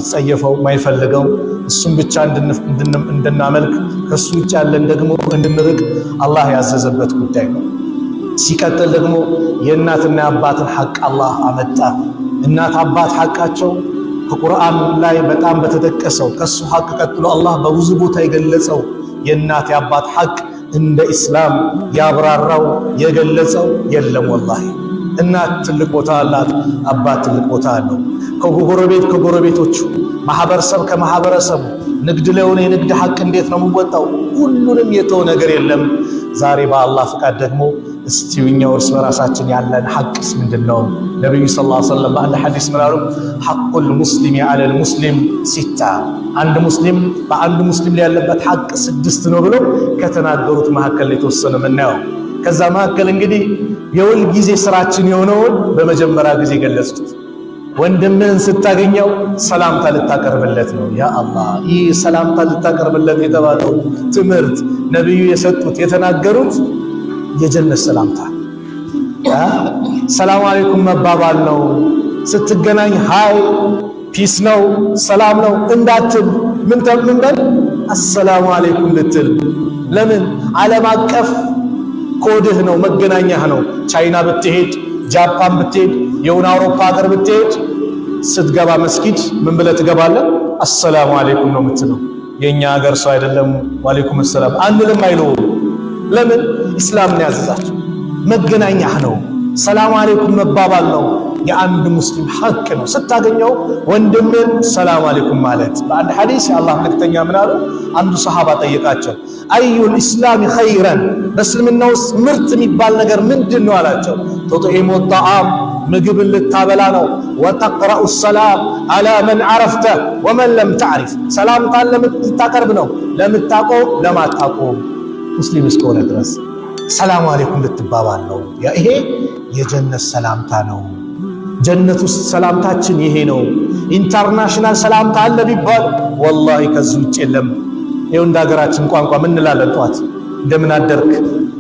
የሚጸየፈው የማይፈልገው እሱን ብቻ እንድናመልክ ከሱ ውጭ ያለን ደግሞ እንድንርቅ አላህ ያዘዘበት ጉዳይ ነው። ሲቀጥል ደግሞ የእናትና የአባትን ሐቅ አላህ አመጣ። እናት አባት ሐቃቸው ከቁርአን ላይ በጣም በተጠቀሰው ከሱ ሐቅ ቀጥሎ አላህ በብዙ ቦታ የገለጸው የእናት የአባት ሐቅ እንደ ኢስላም ያብራራው የገለጸው የለም። ወላሂ እናት ትልቅ ቦታ አላት፣ አባት ትልቅ ቦታ አለው። ከጎረቤት ከጎረቤቶቹ፣ ማህበረሰብ ከማህበረሰቡ፣ ንግድ ለሆነ የንግድ ሐቅ እንዴት ነው የሚወጣው? ሁሉንም የተው ነገር የለም። ዛሬ በአላህ ፍቃድ ደግሞ እስቲ እኛው እርስ በራሳችን ያለን ሐቅስ ምንድነው? ነብዩ ሰለላሁ ዐለይሂ ወሰለም በአንድ ሐዲስ ምን አሉ? ሐቁል ሙስሊሚ ዐለል ሙስሊም ሲታ፣ አንድ ሙስሊም በአንድ ሙስሊም ላይ ያለበት ሐቅ 6 ነው ብለው ከተናገሩት መካከል የተወሰነ ምናየው። ከዛ መካከል እንግዲህ የሁል ጊዜ ስራችን የሆነውን በመጀመሪያ ጊዜ ገለጽኩት። ወንድምህን ስታገኘው ሰላምታ ልታቀርብለት ነው። ያ አላህ፣ ይህ ሰላምታ ልታቀርብለት የተባለው ትምህርት ነብዩ የሰጡት የተናገሩት የጀነት ሰላምታ ሰላም አለይኩም መባባል ነው። ስትገናኝ ሃይ ፒስ ነው ሰላም ነው እንዳትል ምን በል አሰላሙ አለይኩም ልትል። ለምን? ዓለም አቀፍ ኮድህ ነው፣ መገናኛህ ነው። ቻይና ብትሄድ፣ ጃፓን ብትሄድ፣ የሆነ አውሮፓ ሀገር ብትሄድ ስትገባ መስጊድ ምን ብለህ ትገባለህ? አሰላሙ አለይኩም ነው የምትለው። የኛ ሀገር ሰው አይደለም ወአለይኩም ሰላም አንልም አይለውም። ለምን? ኢስላም ነው ያዘዛቸው። መገናኛህ ነው። ሰላም አለይኩም መባባል ነው የአንድ ሙስሊም ሐቅ ነው። ስታገኘው ወንድምን ሰላም አለይኩም ማለት። በአንድ ሐዲስ የአላህ መልእክተኛ ምን አሉ? አንዱ ሰሃባ ጠየቃቸው፣ አዩል ኢስላሚ ኸይረን፣ በእስልምና ውስጥ ምርጥ የሚባል ነገር ምንድን ነው አላቸው። ተጥዒሙ ጣዓም፣ ምግብን ልታበላ ነው። ወተቅረኡ ሰላም አላ መን ዐረፍተ ወመን ለም ተዕሪፍ፣ ሰላምታን ለምታቀርብ ነው፣ ለምታውቀው ለማታውቀው ሙስሊም እስከሆነ ድረስ ሰላም አለይኩም ልትባባል ነው። ይሄ የጀነት ሰላምታ ነው። ጀነት ውስጥ ሰላምታችን ይሄ ነው። ኢንተርናሽናል ሰላምታ አለ ቢባል ወላሂ ከዚህ ውጭ የለም። ይኸው እንደ ሀገራችን ቋንቋ ምን እንላለን? ጧት እንደምን አደርክ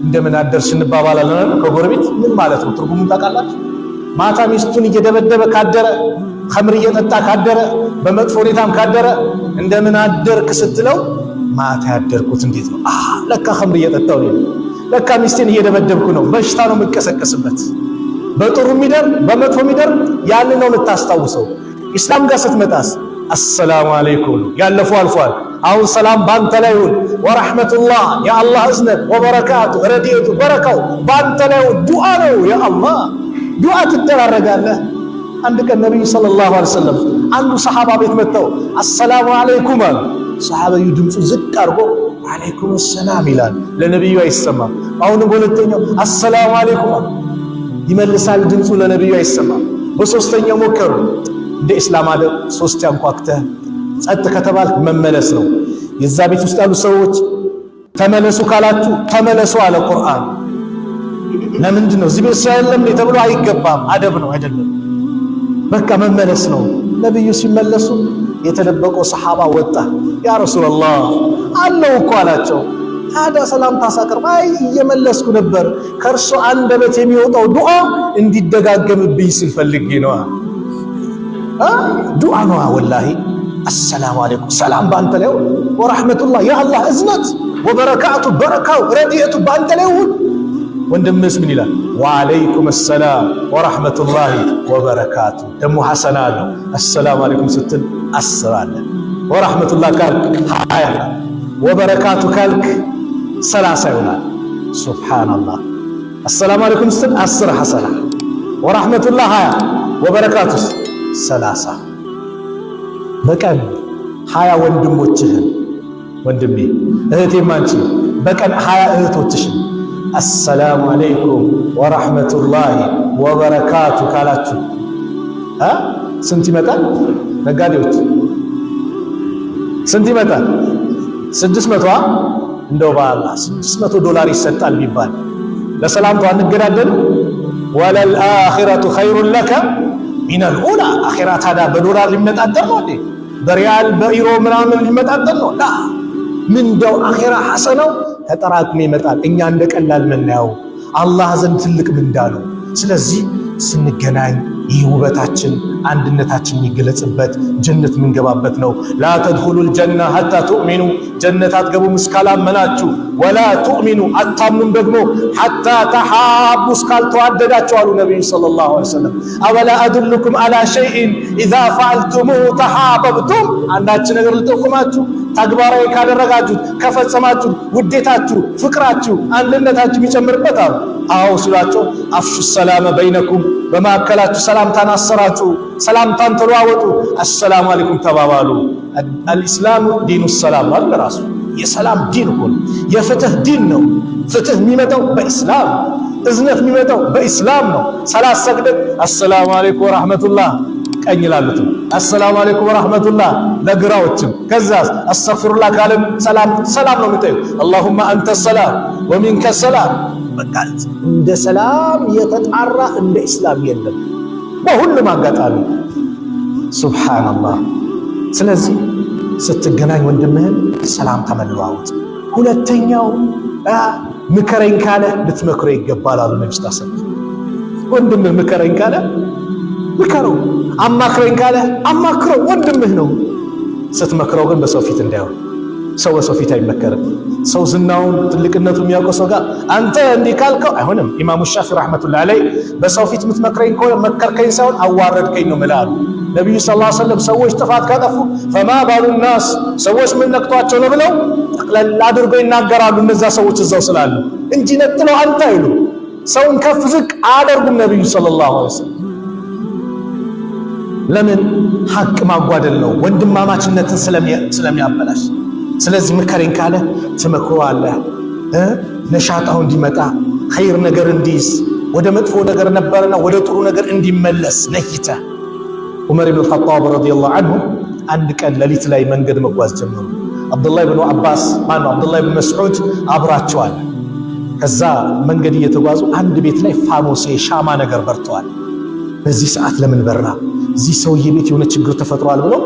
እንደምን አደርሽ እንባባላለን ከጎረቤት። ምን ማለት ነው? ትርጉሙን ታውቃላችሁ? ማታ ሚስቱን እየደበደበ ካደረ፣ ኸምር እየጠጣ ካደረ፣ በመጥፎ ሁኔታም ካደረ እንደምን አደርክ ስትለው ማታ ያደርኩት እንዴት ነው? ለካ ኸምር እየጠጣው ነው፣ ለካ ሚስቴን እየደበደብኩ ነው። በሽታ ነው የምትቀሰቀስበት። በጥሩ ሚደር በመጥፎ ሚደር ያንን ነው የምታስታውሰው። ኢስላም ጋር ስትመጣስ አሰላሙ አለይኩም ያለፈው አልፏል። አሁን ሰላም ባንተ ላይ ይሁን፣ ወራህመቱላህ የአላህ እዝነት፣ ወበረካቱ ረድኤቱ በረካው ባንተ ላይ ይሁን። ዱዓ ነው ያ አላህ፣ ዱዓ ትደራረጋለህ። አንድ ቀን ነብዩ ሰለላሁ ዐለይሂ ወሰለም አንዱ ሰሃባ ቤት መጥተው አሰላሙ አለይኩም አሉ። ሰሃባዩ ድምፁ ዝቅ አድርጎ አለይኩም ሰላም ይላል፣ ለነብዩ አይሰማም። አሁንም ሁለተኛው አሰላሙ አለይኩም አሉ፣ ይመልሳል፣ ድምፁ ለነብዩ አይሰማም። በሶስተኛው ሞከሩ። እንደ እስላም አለ ሶስት ያንኳክተህ ጸጥ ከተባልክ መመለስ ነው። የዛ ቤት ውስጥ ያሉ ሰዎች ተመለሱ ካላችሁ ተመለሱ አለ ቁርአን። ለምንድን ነው እዚህ ቤት ሰው የለም ተብሎ አይገባም። አደብ ነው አይደለም፣ በቃ መመለስ ነው። ነብዩ ሲመለሱ የተደበቀው ሰሃባ ወጣ። ያ ረሱላህ አለው እኮ አላቸው። ታዲያ ሰላምታ ሳቀርብ እየመለስኩ ነበር፣ ከእርሱ አንደበት የሚወጣው ዱዓ እንዲደጋገምብኝ ስልፈልጌ ነው። ዱዓ ነው ወላሂ። አሰላሙ አለይኩም ሰላም ባንተ ላይ ወራህመቱላህ የአላህ እዝነት ወበረካቱ በረካው ረድኤቱ ባንተ ላይ ይሁን። ወንድምስ ምን ይላል? ወአለይኩም ሰላም ወራህመቱላህ ወበረካቱ። ደግሞ ሐሰና አለው። አሰላሙ አለይኩም ስትል 10 አለ፣ ወራህመቱላህ ካልክ 20፣ ወበረካቱ ካልክ 30 ይሆናል። ሱብሃንአላህ። አሰላሙ አለይኩም ስትል 10 ሐሰና፣ ወራህመቱላህ 20፣ ወበረካቱስ 30። በቀን 20 ወንድሞችህን ወንድሜ እህቴም አንቺ በቀን 20 እህቶችሽን አሰላሙ አለይኩም ወራህመቱላሂ ወበረካቱ ካላችሁ ስንት ይመጣል? ነጋዴዎች ስንት ይመጣል? 600 እንደው በአላህ $600 ይሰጣል ቢባል ለሰላምታው አንገዳደል። ወለል አኺረቱ ኸይሩን ለከ ሚነል ኡላ። አኺራ ታዲያ በዶላር ሊመጣጠር ነው እንዴ? በሪያል በኢሮ ምናምን ሊመጣጠር ነው? ላ ምንደው አኺራ ሐሰናው ተጠራቅሞ ይመጣል። እኛ እንደ ቀላል ምናየው አላህ ዘንድ ትልቅ ምንዳ ነው። ስለዚህ ስንገናኝ ይህ ውበታችን አንድነታችን የሚገለጽበት ጀነት ምንገባበት ነው። ላ ተድኹሉል ጀና ሐታ ትኡሚኑ ጀነት አትገቡም እስካላመናችሁ፣ ወላ ትኡሚኑ አታምኑም ደግሞ ሐታ ተሓቡ እስካልተዋደዳችሁ አሉ ነቢዩ ሰለላሁ ዐለይሂ ወሰለም። አወላ አድሉኩም ዐላ ሸይኢን ኢዛ ፈዐልቱሙሁ ተሓበብቱም አንዳች ነገር ልጠቁማችሁ ተግባራዊ ካደረጋችሁ ከፈጸማችሁ ውዴታችሁ፣ ፍቅራችሁ፣ አንድነታችሁ የሚጨምርበት አሉ። አዎ ሲሏቸው አፍሹ ሰላመ በይነኩም በማዕከላችሁ ሰላምታን አሰራጩ፣ ሰላምታን ተለዋወጡ፣ አሰላሙ አለይኩም ተባባሉ። አልኢስላሙ ዲኑ ሰላም አለ። ራሱ የሰላም ዲን እኮ ነው፣ የፍትህ ዲን ነው። ፍትህ የሚመጣው በኢስላም፣ እዝነት የሚመጣው በኢስላም ነው። ሰላት ሰግደን አሰላሙ አለይኩም ወራህመቱላህ ቀኝ ላሉትም አሰላሙ አለይኩም ወራህመቱላህ ለግራዎችም፣ ከዛስ አስተግፊሩላህ ካለም ሰላም ነው የምታዩ። አላሁመ አንተ ሰላም ወሚንከ ሰላም። በቃ እንደ ሰላም የተጣራ እንደ ኢስላም የለም በሁሉም አጋጣሚ። ሱብሃንአላህ። ስለዚህ ስትገናኝ ወንድምህን ሰላምታ መለዋወጥ። ሁለተኛው ምከረኝ ካለ ልትመክረው ይገባል አሉ ነብዩ ሰለላሁ ዐለይሂ ወሰለም። ወንድምህ ምከረኝ ካለ ምከረው፣ አማክረኝ ካለ አማክረው፣ ወንድምህ ነው። ስትመክረው ግን በሰው ፊት እንዳይሆን። ሰው በሰው ፊት አይመከርም። ሰው ዝናውን ትልቅነቱ የሚያውቀው ሰው ጋር አንተ እንዲህ ካልከው አይሆንም። ኢማሙ ሻፊዒ ረሕመቱላሂ ዐለይሂ በሰው ፊት የምትመክረኝ ከሆነ መከርከኝ ሳይሆን አዋረድከኝ ነው ምላሉ ነቢዩ ሰለላሁ ዐለይሂ ወሰለም። ሰዎች ጥፋት ካጠፉ ፈማ ባሉ ናስ ሰዎች ምን ነክቷቸው ነው ብለው ጠቅለል አድርገው ይናገራሉ። እነዛ ሰዎች እዛው ስላሉ እንጂ ነጥለው አንተ አይሉ። ሰውን ከፍ ዝቅ አያደርጉም ነቢዩ ሰለላሁ ዐለይሂ ወሰለም። ለምን? ሐቅ ማጓደል ነው፣ ወንድማማችነትን ስለሚያበላሽ። ስለዚህ ምከረኝ ካለ ትመክረዋለህ፣ ነሻጣው እንዲመጣ ኸይር ነገር እንዲይዝ፣ ወደ መጥፎ ነገር ነበርና ወደ ጥሩ ነገር እንዲመለስ ነይተህ። ዑመር ኢብኑ ኸጣብ ረዲየላሁ ዐንሁ አንድ ቀን ሌሊት ላይ መንገድ መጓዝ ጀመሩ። አብዱላህ ብኑ አባስ አብዱላህ ብኑ መስዑድ አብራቸዋል። ከዛ መንገድ እየተጓዙ አንድ ቤት ላይ ፋኖስ ሻማ ነገር በርተዋል። በዚህ ሰዓት ለምን በራ? እዚህ ሰውዬ ቤት የሆነ ችግር ተፈጥሯል ብለው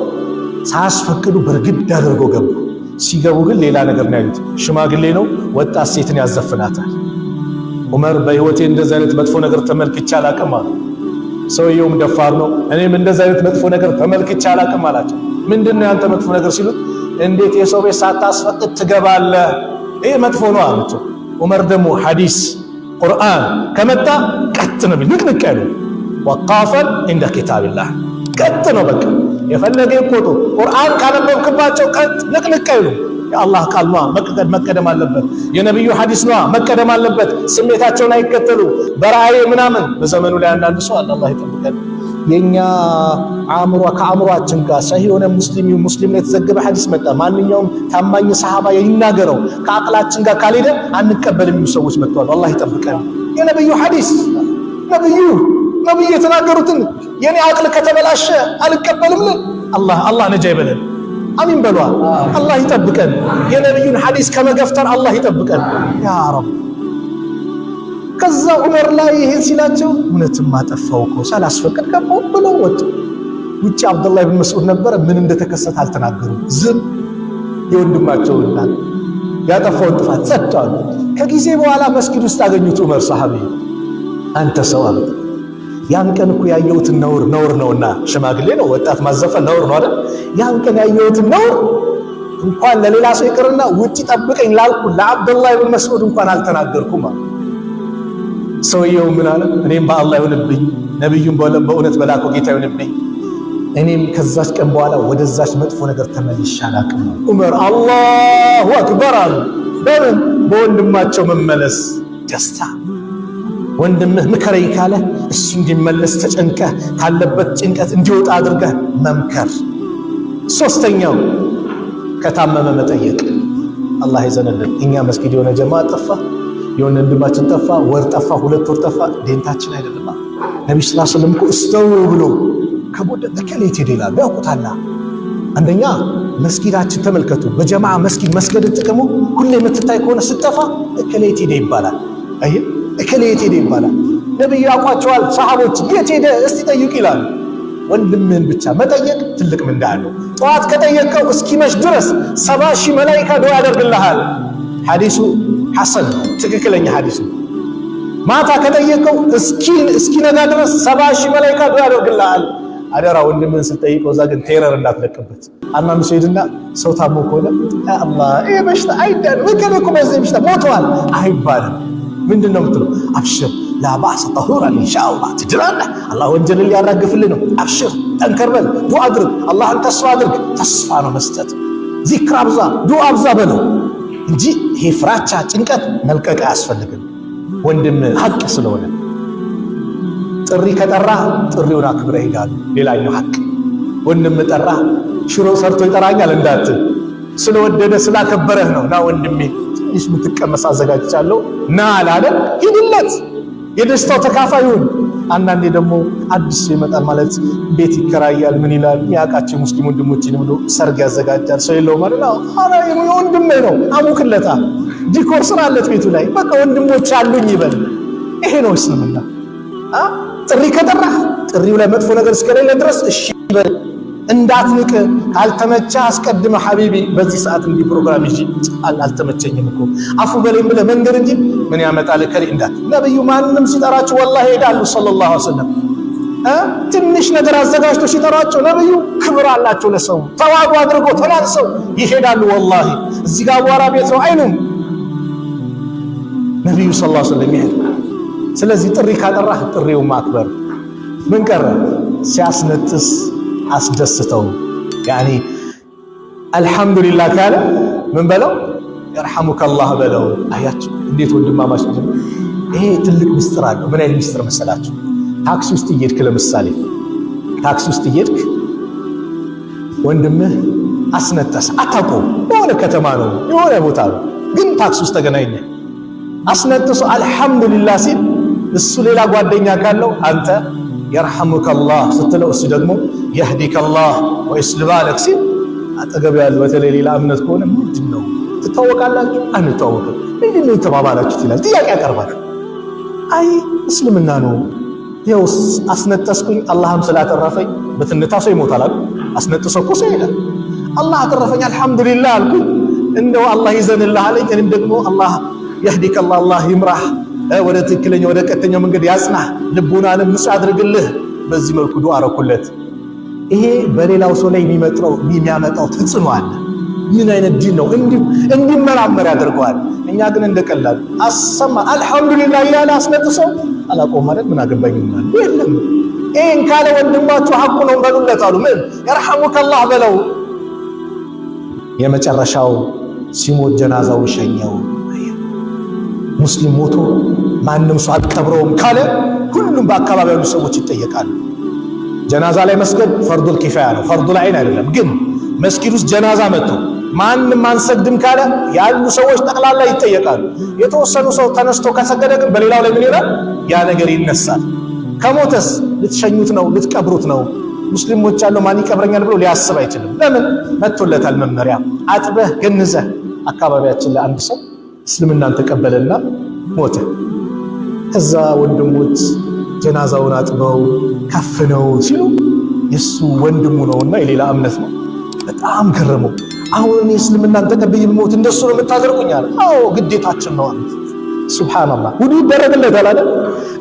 ሳያስፈቅዱ በርግድ አድርገው ገቡ። ሲገቡ ግን ሌላ ነገር ነው ያዩት። ሽማግሌ ነው፣ ወጣት ሴትን ያዘፍናታል። ዑመር በህይወቴ እንደዚህ አይነት መጥፎ ነገር ተመልክቼ አላቅም አሉ። ሰውየውም ደፋር ነው። እኔም እንደዚህ አይነት መጥፎ ነገር ተመልክቼ አላቅም አላቸው። ምንድነው ያንተ መጥፎ ነገር ሲሉት፣ እንዴት የሰው ቤት ሳታስፈቅድ ትገባለህ? ይሄ መጥፎ ነው አላቸው። ዑመር ደግሞ ሐዲስ ቁርአን ከመጣ ቀጥ ነው ንቅንቅ ያሉ ወቃፈን እንደ ኪታብላህ ቀጥ ነው። በቃ የፈለገ ይቆጡ። ቁርአን ካነበብክባቸው ቀጥ ንቅንቅ አይሉ። የአላህ ቃል ነው መቀደም አለበት። የነብዩ ሐዲስ ነው መቀደም አለበት። ስሜታቸውን አይከተሉ በራእይ ምናምን። በዘመኑ ላይ አንዳንድ ሰው አላህ ይጠብቀን፣ የኛ ከአእምሯችን ጋር ሰሂህ የሆነ ሙስሊም ላይ የተዘገበ ሐዲስ መጣ፣ ማንኛውም ታማኝ ሰሃባ ይናገረው ከአቅላችን ጋር ካልሄደ አንቀበል የሚሉ ሰዎች መጥተዋል። አላህ ይጠብቀን። የነብዩ ሐዲስ ነብዩ የተናገሩትን የኔ አቅል ከተበላሸ አልቀበልም። አላህ ነጃ ይበለን። አሚን በሏ። አላህ ይጠብቀን። የነብዩን ሐዲስ ከመገፍተር አላህ ይጠብቀን ያ ረብ። ከዛ ዑመር ላይ ይሄን ሲላቸው እውነትም አጠፋው እኮ ሳላስፈቅድ ገባሁ ብለው ወጡ። ውጪ አብዱላህ ብን መስዑድ ነበረ። ምን እንደተከሰተ አልተናገሩም። ዝም የወንድማቸውና ያጠፋውን ጥፋት ጸጥተዋል። ከጊዜ በኋላ መስጊድ ውስጥ አገኙት ዑመር ሰሃቢ። አንተ ሰው አለ ያን ቀን እኮ ያየሁትን ነውር ነውና፣ ሽማግሌ ነው ወጣት ማዘፈን ነውር ነው አይደል? ያን ቀን ያየሁትን ነውር እንኳን ለሌላ ሰው ይቅርና ውጪ ጠብቀኝ ላልኩ ለአብዱላህ ብን መስዑድ እንኳን አልተናገርኩም። ሰውየው ምን አለ? እኔም በአላህ ይሁንብኝ፣ ነብዩም በእውነት በላከው ጌታ ይሁንብኝ፣ እኔም ከዛች ቀን በኋላ ወደዛች መጥፎ ነገር ተመልሼ አላቅም። ዑመር አላሁ አክበር አሉ። በምን? በወንድማቸው መመለስ ደስታ። ወንድምህ ምከረኝ ካለ እሱ እንዲመለስ ተጨንቀህ ካለበት ጭንቀት እንዲወጣ አድርገህ መምከር። ሶስተኛው ከታመመ መጠየቅ። አላህ ይዘንልን። እኛ መስጊድ የሆነ ጀማ ጠፋ፣ የሆነ ወንድማችን ጠፋ፣ ወር ጠፋ፣ 2 ወር ጠፋ፣ ዴንታችን አይደለም። ነብዩ ሰለላሁ ዐለይሂ ወሰለም እስተው ብሎ ከቦደ ተከሌት ይላሉ። ያውቁታል። አንደኛ መስጊዳችን ተመልከቱ። በጀማዓ መስገድን ጥቅሙ ሁሌ የምትታይ ከሆነ ስጠፋ እከሌት ሄደ ይባላል። አይ እከሌት ሄደ ይባላል። ነብዩ ያውቋቸዋል። ሰሃቦች የት ሄደ እስቲ ጠይቅ ይላሉ። ወንድምህን ብቻ መጠየቅ ትልቅ ምንዳ አለው። ጠዋት ከጠየቀው እስኪመሽ ድረስ 70,000 መላኢካ ዱዓ ያደርግልሃል። ሐዲሱ ሐሰን ትክክለኛ ሐዲስ ነው። ማታ ከጠየቀው እስኪነጋ ድረስ 70,000 መላእክት ዱዓ ያደርግልሃል። አደራ ወንድምህን ስትጠይቀው እዛ ግን ቴረር እንዳትለቅበት። አንዳንዱ ሰው ሄድና ሰው ታሞ ከሆነ ያ አላህ ይሄ በሽታ አይዳን ወከለኩ በዚህ በሽታ ሞተዋል አይባልም። ምንድነው የምትለው? አብሽር ላባስ ጠሁራን ኢንሻአላህ ትድራለህ። አላህ ወንጀልን ሊያራግፍልህ ነው። አብሽር ጠንከር በል፣ ዱዓ አድርግ፣ አላህን ተስፋ አድርግ። ተስፋ ነው መስጠት። ዚክር አብዛ፣ ዱዓ አብዛ በለው እንጂ ይሄ ፍራቻ ጭንቀት መልቀቅ አያስፈልግም። ወንድም ሐቅ ስለሆነ ጥሪ ከጠራ ጥሪውን አክብረህ ሄዳል። ሌላኛው ሐቅ ወንድም ጠራ ሽሮ ሰርቶ ይጠራኛል እንዳትል፣ ስለወደደ ስላከበረህ ነው። ና ወንድሜ ትንሽ ምትቀመስ አዘጋጅቻለሁ ና አላለ፣ ሂድለት፣ የደስታው ተካፋይ ሁን። አንዳንዴ ደግሞ አዲስ ይመጣል ማለት ቤት ይከራያል፣ ምን ይላል የሚያውቃቸው ሙስሊም ወንድሞችን ብሎ ሰርግ ያዘጋጃል። ሰው የለውም ማለት ነው። አረ ወንድሜ ነው አሙክለታ፣ ዲኮር ስራለት ቤቱ ላይ በቃ ወንድሞች አሉኝ ይበል። ይሄ ነው እስልምና። ጥሪ ከጠራህ ጥሪው ላይ መጥፎ ነገር እስከሌለ ድረስ እሺ ይበል። እንዳትንቅ። ካልተመቻ አስቀድመ ሐቢቢ በዚህ ሰዓት እንዲህ ፕሮግራም ይጂ አልተመቸኝም እኮ አፉ በለኝ ብለህ መንገር እንጂ ምን ያመጣል ከሪ እንዳት። ነብዩ ማንንም ሲጠራቸው ወላሂ ሄዳሉ ሰለላሁ ዐለይሂ ወሰለም። ትንሽ ነገር አዘጋጅቶ ሲጠራቸው ነብዩ ክብር አላቸው ለሰው ተዋዱ አድርጎ ተናንሰው ይሄዳሉ። ወላሂ እዚህ ጋር አቧራ ቤት ነው አይኑም ነብዩ ሰለላሁ ዐለይሂ ወሰለም ይሄድ። ስለዚህ ጥሪ ካጠራህ ጥሪው ማክበር። ምን ቀረ? ሲያስነጥስ አስደስተው። ያኒ አልহামዱሊላህ ካለ ምን በለው? ይርሐሙከላህ በለው። አያችሁ እንዴት ወንድማማች ነው። ይሄ ትልቅ ምስጢር አለው። ምን አይነት ምስጢር መሰላችሁ? ታክሲ ውስጥ እየሄድክ ለምሳሌ ታክሲ ውስጥ እየሄድክ ወንድምህ አስነጠሰ፣ አታውቀውም። የሆነ ከተማ ነው የሆነ ቦታ ነው፣ ግን ታክሲ ውስጥ ተገናኘ። አስነጥሶ አልহামዱሊላህ ሲል እሱ ሌላ ጓደኛ ካለው አንተ የርሐሙከላህ ስትለው እሱ ደግሞ የህዲከላህ ወይስልህ ባለክ ሲል አጠገብ ያለው በተለይ ሌላ እምነት ከሆነ ምንድነው ትታወቃላችሁ? አንታወቅም። ምንድነው የተባባላችሁት ይላል፣ ጥያቄ ያቀርባል። አይ እስልምና ነው ይኸውስ አስነጠስኩኝ አላህም ስላተረፈኝ። በትንታ ሰው ይሞታል አይደል? አስነጥሶ እኮ ሰው ይላል አላህ አተረፈኝ አልহামዱሊላህ አልኩኝ፣ እንደው አላህ ይዘንልህ አለኝ። እኔም ደግሞ አላህ የህዲከላህ አላህ ይምራህ፣ ወደ ትክክለኛ ወደ ቀጥተኛው መንገድ ያጽናህ፣ ልቡናንም ንጹህ አድርግልህ። በዚህ መልኩ ዱዓ አረኩለት። ይሄ በሌላው ሰው ላይ የሚያመጣው ተጽዕኖ አለ። ምን አይነት ዲን ነው? እንዲመራመር ያደርገዋል። እኛ ግን እንደቀላል አሰማ አልহামዱሊላህ ያለ አስነጥሶ አላቆም ማለት ምን አገባኝ ማለት የለም። ይሄን ካለ ወንድማችሁ ሐቁ ነው በሉለት አሉ። ምን ይርሐሙከላህ በለው። የመጨረሻው ሲሞት ጀናዛው ሸኘው። ሙስሊም ሞቶ ማንም ሰው አልቀብረውም ካለ ሁሉም በአካባቢው ያሉ ሰዎች ይጠየቃሉ። ጀናዛ ላይ መስገድ ፈርዱል ኪፋያ ነው፣ ፈርዱል ዐይን አይደለም። ግን መስጊድ ውስጥ ጀናዛ መጥቶ ማንም አንሰግድም ካለ ያሉ ሰዎች ጠቅላላ ይጠየቃሉ። የተወሰኑ ሰው ተነስቶ ከሰገደ ግን በሌላው ላይ ምን ይላል? ያ ነገር ይነሳል። ከሞተስ ልትሸኙት ነው፣ ልትቀብሩት ነው። ሙስሊሞች ያለው ማን ይቀብረኛል ብሎ ሊያስብ አይችልም። ለምን? መጥቶለታል መመሪያ። አጥበህ ገንዘህ አካባቢያችን ለአንድ ሰው እስልምናን ተቀበለና ሞተ። ከዛ ወንድሞች ጀናዛውን አጥበው ከፍነው ሲሉ የሱ ወንድሙ ነውና የሌላ እምነት ነው። በጣም ገረመው። አሁን እስልምናን ተቀበይ ብሞት እንደሱ ነው የምታደርጉኛል? አዎ ግዴታችን ነው አሉት። ሱብሃንአላህ። ውዱ ይደረግለታል አይደል?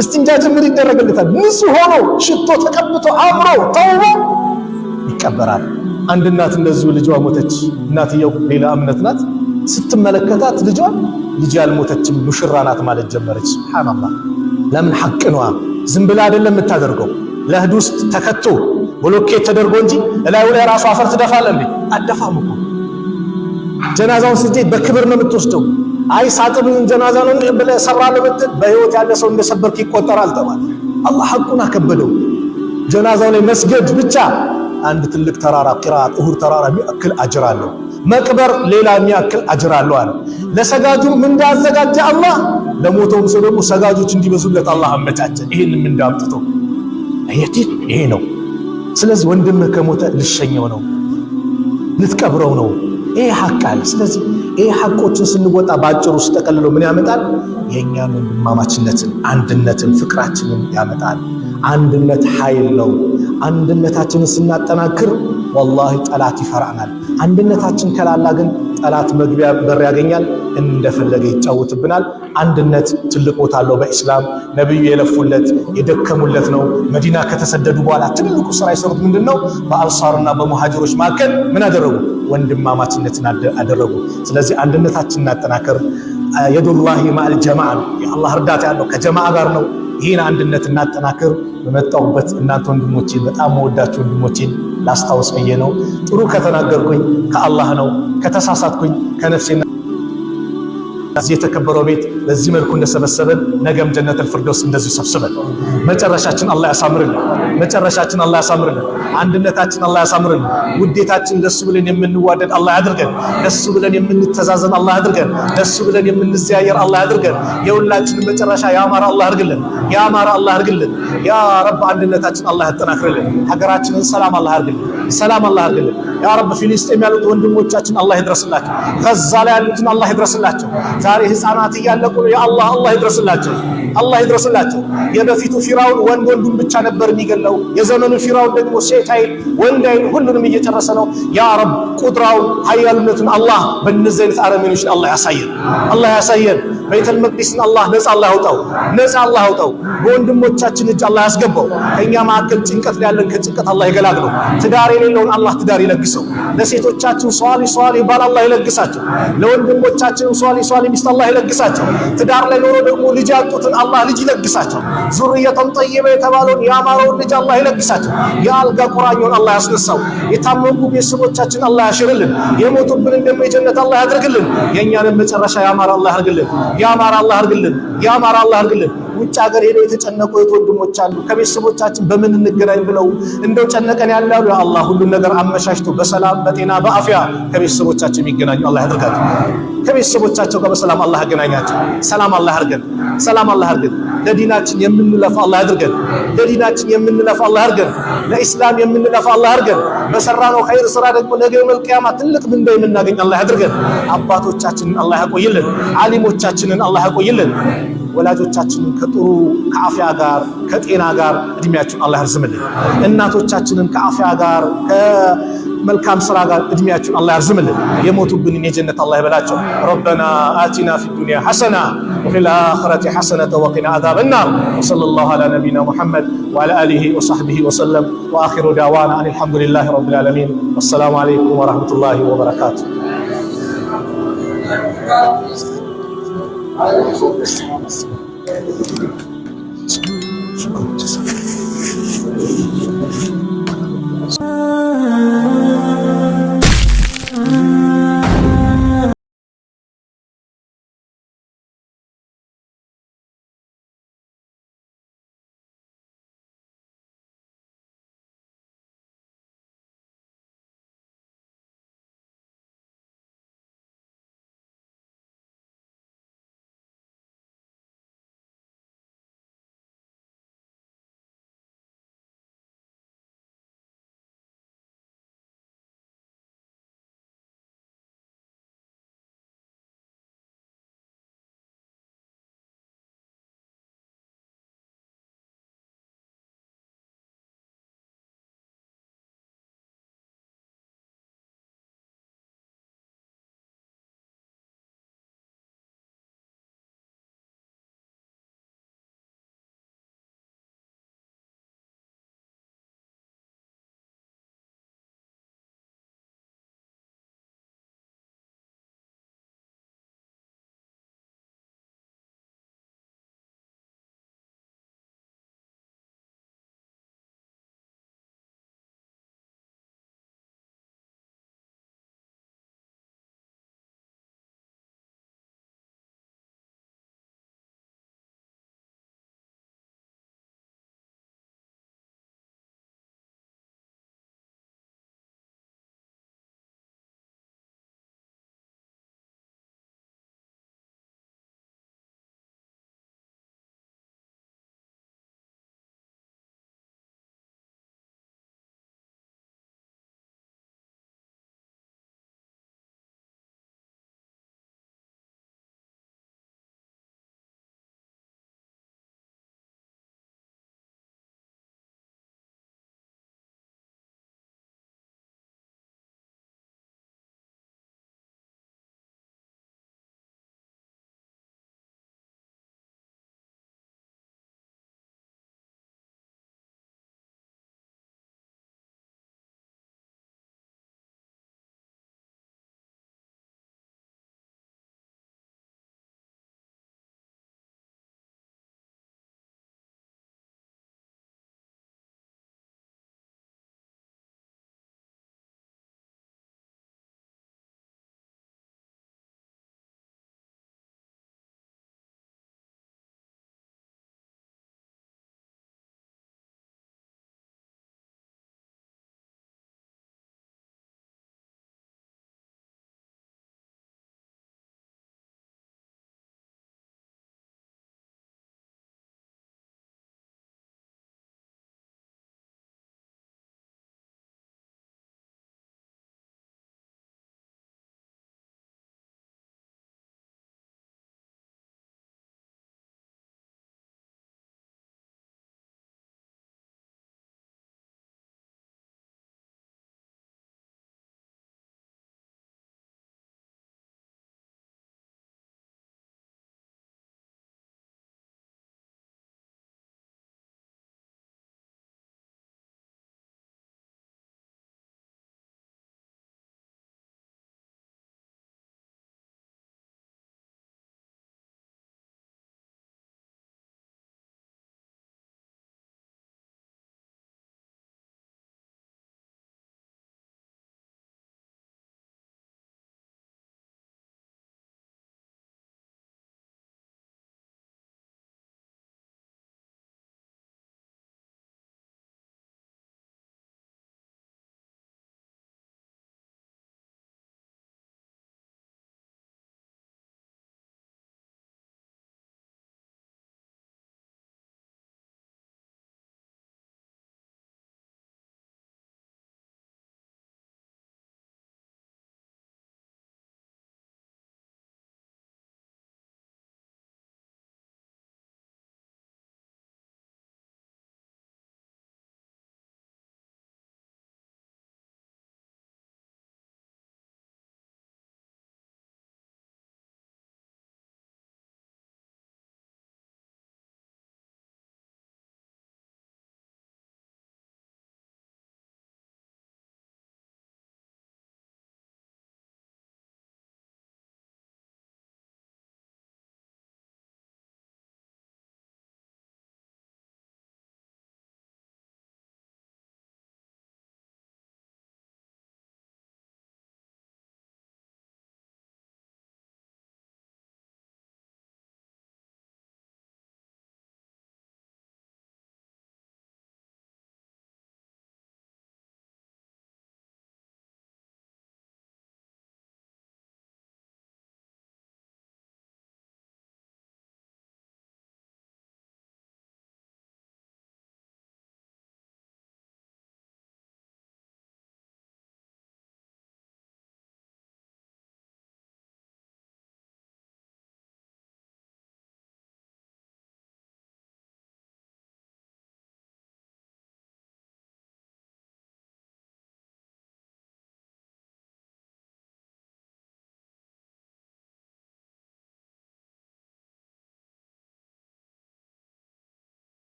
እስቲንጃ ጭምር ይደረግለታል። ንጹህ ሆኖ ሽቶ ተቀብቶ አምሮ ተውቦ ይቀበራል። አንድ እናት እንደዚሁ ልጇ ሞተች። እናትየው ሌላ እምነት ናት። ስትመለከታት ልጅ ያልሞተችም ሙሽራ ናት ማለት ጀመረች። ሱብሃንአላህ። ለምን? ሐቅ ነዋ። ዝም ብላ አይደለም የምታደርገው። ለህድ ውስጥ ተከቶ ብሎኬት ተደርጎ እንጂ እላዩ ላይ ራሱ አፈር ትደፋለህ እንዴ? አደፋም እኮ። ጀናዛውን ስትሄድ በክብር ነው የምትወስደው። አይ ሳጥኑን ጀናዛ ነው ብለህ ሰብራለህ ብትል በህይወት ያለ ሰው እንደሰበርክ ይቆጠራል ተባለ። አላህ ሐቁን አከበደው። ጀናዛው ላይ መስገድ ብቻ አንድ ትልቅ ተራራ ቂራአት ኡሁድ ተራራ የሚያክል አጅር አለው። መቅበር ሌላ የሚያክል አጅር አለው አለ። ለሰጋጁም እንዳዘጋጀ አላህ ለሞተውም ሰው ደግሞ ሰጋጆች እንዲበዙለት አላህ አመቻቸ። ይሄንም እንዳምጥቶ ይሄ ነው። ስለዚህ ወንድምህ ከሞተ ልሸኘው ነው፣ ልትቀብረው ነው። ይሄ ሐቅ አለ። ስለዚህ ይሄ ሐቆችን ስንወጣ ባጭሩ ሲጠቀልለው ምን ያመጣል? የእኛን ወንድማማችነትን፣ አንድነትን፣ ፍቅራችንን ያመጣል። አንድነት ኃይል ነው። አንድነታችንን ስናጠናክር ወላሂ ጠላት ይፈራናል። አንድነታችን ከላላ ግን ጠላት መግቢያ በር ያገኛል። እንደፈለገ ይጫወትብናል። አንድነት ትልቅ ቦታ አለው በኢስላም። ነብዩ የለፉለት የደከሙለት ነው። መዲና ከተሰደዱ በኋላ ትልቁ ስራ የሰሩት ምንድነው? በአንሳርና በሙሃጅሮች መካከል ምን አደረጉ? ወንድማማችነትን አደረጉ። ስለዚህ አንድነታችንን እናጠናክር። የዱላሂ ማል ጀማዓ ነው። የአላህ እርዳታ ያለው ከጀማዓ ጋር ነው። ይህን አንድነት እናጠናክር። በመጣሁበት እናንተ ወንድሞቼን በጣም መወዳችሁ ወንድሞቼን ላስታውስ ብዬ ነው። ጥሩ ከተናገርኩኝ ከአላህ ነው፣ ከተሳሳትኩኝ ከነፍሴና እዚህ የተከበረው ቤት በዚህ መልኩ እንደሰበሰበን ነገም ጀነተል ፊርደውስ እንደዚህ ሰብስበን መጨረሻችን አላህ ያሳምርልን። መጨረሻችን አላህ ያሳምርልን። አንድነታችን አላህ ያሳምርልን። ውዴታችን ለሱ ብለን የምንዋደድ አላህ ያድርገን። ለሱ ብለን የምንተዛዘን አላህ ያድርገን። ለሱ ብለን የምንዘያየር አላህ ያድርገን። የሁላችንን መጨረሻ ያማረ አላህ ያድርግልን። ያማረ አላህ ያድርግልን። ያ ረብ አንድነታችን አላህ ያጠናክርልን። ሀገራችንን ሰላም አላህ ያድርግልን። ሰላም አላህ ያድርግልን። ያ ረብ ፊሊስጤም ያሉት ወንድሞቻችን አላህ ይድረስላቸው። ጋዛ ላይ ያሉትን አላህ ይድረስላቸው። ዛሬ ህፃናት እያለቁ ነው። የአላህ አላህ ይድረስላቸው። አላህ ይድረስላቸው። የበፊቱ ፊራውን ወንዱን ብቻ ነበር የሚገለው። የዘመኑ ፊራውን ደግሞ ሴት አይል ወንድ አይል ሁሉንም እየጨረሰ ነው። ያ ረብ ቁድራውን ኃያልነቱን አላህ በእነዚህ አይነት አረመኔዎች አላህ ያሳየን። አላህ ያሳየን። ቤተል መቅዲስን አላህ ነፃ አላህ ያውጣው። ነፃ አላህ ያውጣው። በወንድሞቻችን እጅ አላህ ያስገባው። ከኛ መካከል ጭንቀት ያለን ከጭንቀት አላህ ይገላግለው። ትዳር የሌለውን አላህ ትዳር ይለግሰው። ለሴቶቻችን ሷሊ ባል አላህ ይለግሳቸው። ለወንድሞቻችን ሷሊ ሚስት አላህ ይለግሳቸው። ትዳር ላይ ኖሮ ደግሞ ልጅ ያጡትን አላህ ልጅ ይለግሳቸው። ዙርየተን ጠይበ የተባለውን ያማረውን ልጅ አላህ ይለግሳቸው። የአልጋ ቁራኛውን አላህ ያስነሳው። የታመሙ ቤተሰቦቻችን አላህ ያሽርልን። የሞቱብንን ደግሞ የጀነት አላህ ያድርግልን። የእኛንም መጨረሻ ያማረ አላህ ያድርግልን። ያማረ አላህ ያድርግልን። ያማረ አላህ ያድርግልን። ውጭ ሀገር ሄደው የተጨነቁ ወንድሞች አሉ። ከቤተሰቦቻችን በምን እንገናኝ ብለው እንደው ጨነቀን ያላሉ ያ አላህ ሁሉን ነገር አመሻሽቶ በሰላም በጤና በአፊያ ከቤተሰቦቻችን የሚገናኙ አላህ ያድርጋቸው። ከቤተሰቦቻቸው ጋር በሰላም አላህ ያገናኛቸው። ሰላም አላህ ያድርገን። ሰላም አላህ ያድርገን። ለዲናችን የምንለፋ አላህ ያድርገን። ለዲናችን የምንለፋ አላህ ያድርገን። ለኢስላም የምንለፋ አላህ ያድርገን። በሰራነው ኸይር ስራ ደግሞ ነገ የውመል ቂያማ ትልቅ ምንዳ የምናገኝ አላህ ያድርገን። አባቶቻችንን አላህ ያቆይልን። ዓሊሞቻችንን አላህ ያቆይልን። ወላጆቻችንን ከጥሩ ከአፊያ ጋር ከጤና ጋር እድሜያቸውን አላህ ያርዝምልን። እናቶቻችንን ከአፊያ ጋር ከመልካም ስራ ጋር እድሜያቸውን አላህ ያርዝምልን። የሞቱብንን የጀነት አላህ ይበላቸው። ረበና አቲና ፊ ዱንያ ሐሰና ወፊል አኺረቲ ሐሰነተ ወቂና አዛበ ናር ወሰለላሁ ዐላ ነቢይና ሙሐመድ ወዐላ አሊሂ ወሰሕቢሂ ወሰለም ወአኺሩ ዳዕዋና አኒል ሐምዱሊላሂ ረቢል ዓለሚን ወሰላሙ ዐለይኩም ወረሕመቱላሂ ወበረካቱሁ። Thank you.